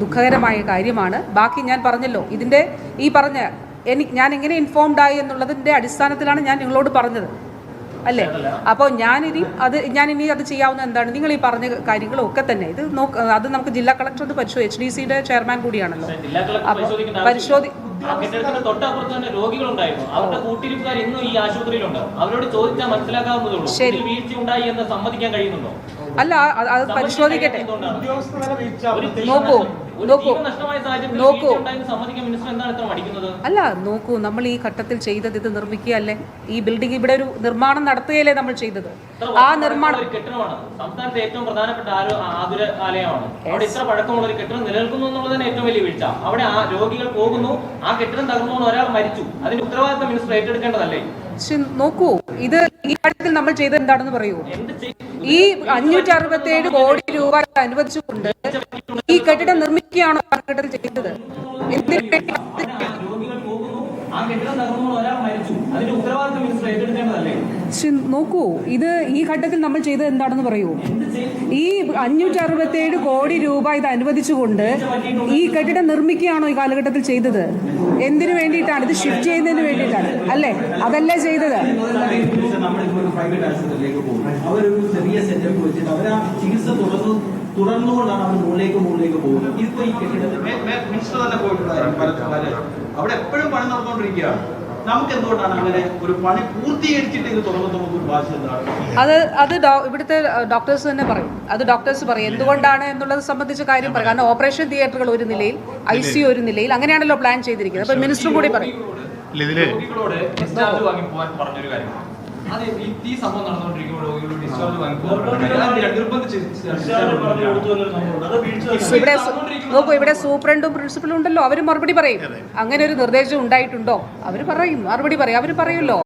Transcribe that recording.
ദുഃഖകരമായ കാര്യമാണ്. ബാക്കി ഞാൻ പറഞ്ഞല്ലോ, ഇതിൻ്റെ ഈ പറഞ്ഞ ഞാൻ എങ്ങനെ ഇൻഫോംഡ് ആയി എന്നുള്ളതിൻ്റെ അടിസ്ഥാനത്തിലാണ് ഞാൻ നിങ്ങളോട് പറഞ്ഞത് അല്ലേ. അപ്പോൾ ഞാനിനി അത് ചെയ്യാവുന്ന എന്താണ്, നിങ്ങൾ ഈ പറഞ്ഞ കാര്യങ്ങളൊക്കെ തന്നെ ഇത് അത് നമുക്ക് ജില്ലാ കളക്ടർ അത് HDCയുടെ ചെയർമാൻ കൂടിയാണല്ലോ. തൊട്ടപ്പുറത്ത് തന്നെ രോഗികളുണ്ടായിരുന്നു. അവരുടെ കൂട്ടിരിപ്പുകാർ ഇന്നും ഈ ആശുപത്രിയിലുണ്ട്. അവരോട് ചോദിച്ചാൽ മനസ്സിലാക്കാവുന്നതുള്ളൂ. ശരി, വീഴ്ച ഉണ്ടായി എന്ന് സമ്മതിക്കാൻ കഴിയുന്നുണ്ടോ? അല്ല, അത് പരിശോധിക്കട്ടെ. അല്ല നോക്കൂ, നമ്മൾ ഈ ഘട്ടത്തിൽ ചെയ്തത് ഇത് നിർമ്മിക്കുകയല്ലേ, ഈ ബിൽഡിംഗ് ഇവിടെ ഒരു നിർമ്മാണം നടത്തുകയല്ലേ നമ്മൾ ചെയ്തത്. ആ നിർമ്മാണം കെട്ടിടമാണ്, സംസ്ഥാനത്തെ ഏറ്റവും പ്രധാനപ്പെട്ട ആതുര ആലയമാണ്. അവിടെ ഇത്ര പഴക്കമുള്ള ഒരു കെട്ടിടം നിലനിൽക്കുന്നു എന്നുള്ളതാണ് ഏറ്റവും വലിയ വീഴ്ച. അവിടെ ആ രോഗികൾ പോകുന്നു, ആ കെട്ടിടം തകർന്നുകൊണ്ട് ഒരാൾ മരിച്ചു. അതിന്റെ ഉത്തരവാദിത്തം മിനിസ്റ്റർ ഏറ്റെടുക്കേണ്ടതല്ലേ? നോക്കൂ, ഇത് ഈ ഘട്ടത്തിൽ നമ്മൾ ചെയ്തത് എന്താണെന്ന് പറയൂ. ഈ 567 കോടി രൂപ അനുവദിച്ചുകൊണ്ട് ഈ കെട്ടിടം നിർമ്മിക്കുകയാണോ കാലഘട്ടത്തിൽ ചെയ്തത്? നോക്കൂ, ഇത് ഈ ഘട്ടത്തിൽ നമ്മൾ ചെയ്തത് എന്താണെന്ന് പറയൂ. ഈ 567 കോടി രൂപ ഇത് അനുവദിച്ചുകൊണ്ട് ഈ കെട്ടിടം നിർമ്മിക്കുകയാണോ ഈ കാലഘട്ടത്തിൽ ചെയ്തത്? എന്തിനു വേണ്ടിയിട്ടാണ്? ഇത് ഷിഫ്റ്റ് ചെയ്യുന്നതിന് വേണ്ടിയിട്ടാണ് അല്ലേ? അതല്ലേ ചെയ്തത്? അവരൊരു ചെറിയ സെറ്റപ്പ് വെച്ചിട്ട് അവർ ആ ചികിത്സ തുടർന്നുകൊണ്ടാണ് അവർ മുകളിലേക്ക് പോകുന്നത്. ഇതിപ്പോ ഈ കെട്ടിടത്തിൽ മിനിസ്റ്റർ തന്നെ പോയിട്ടുണ്ടായിരുന്നു. അവിടെ എപ്പോഴും പണി നടന്നുകൊണ്ടിരിക്കുകയാണ്. നമുക്ക് എന്തുകൊണ്ടാണ് അങ്ങനെ ഒരു പണി പൂർത്തീകരിച്ചിട്ട് ഇത് തുറന്നു ഭാഷ എന്താണ്? അത് ഇവിടുത്തെ ഡോക്ടേഴ്സ് തന്നെ പറയും. ഡോക്ടേഴ്സ് പറയും എന്തുകൊണ്ടാണ് എന്നുള്ളത് സംബന്ധിച്ച കാര്യം പറയും. കാരണം ഓപ്പറേഷൻ തിയേറ്ററുകൾ ഒരു നിലയിൽ, ICU ഒരു നിലയിൽ, അങ്ങനെയാണല്ലോ പ്ലാൻ ചെയ്തിരിക്കുന്നത്. അപ്പൊ മിനിസ്റ്ററും കൂടി പറയും. രോഗികളോട് ഡിസ്ചാർജ് വാങ്ങി പോകാൻ പറഞ്ഞൊരു കാര്യം, അത് ഈ സംഭവം നടന്നുകൊണ്ടിരിക്കുമ്പോൾ രോഗികളോട് ഡിസ്ചാർജ് വാങ്ങി ഇവിടെ നോക്കൂ, ഇവിടെ സൂപ്രണ്ടും പ്രിൻസിപ്പലും ഉണ്ടല്ലോ, അവർ മറുപടി പറയും. അങ്ങനെ ഒരു നിർദ്ദേശം ഉണ്ടായിട്ടുണ്ടോ? അവർ പറയും, മറുപടി പറയും. അവർ പറയുമല്ലോ,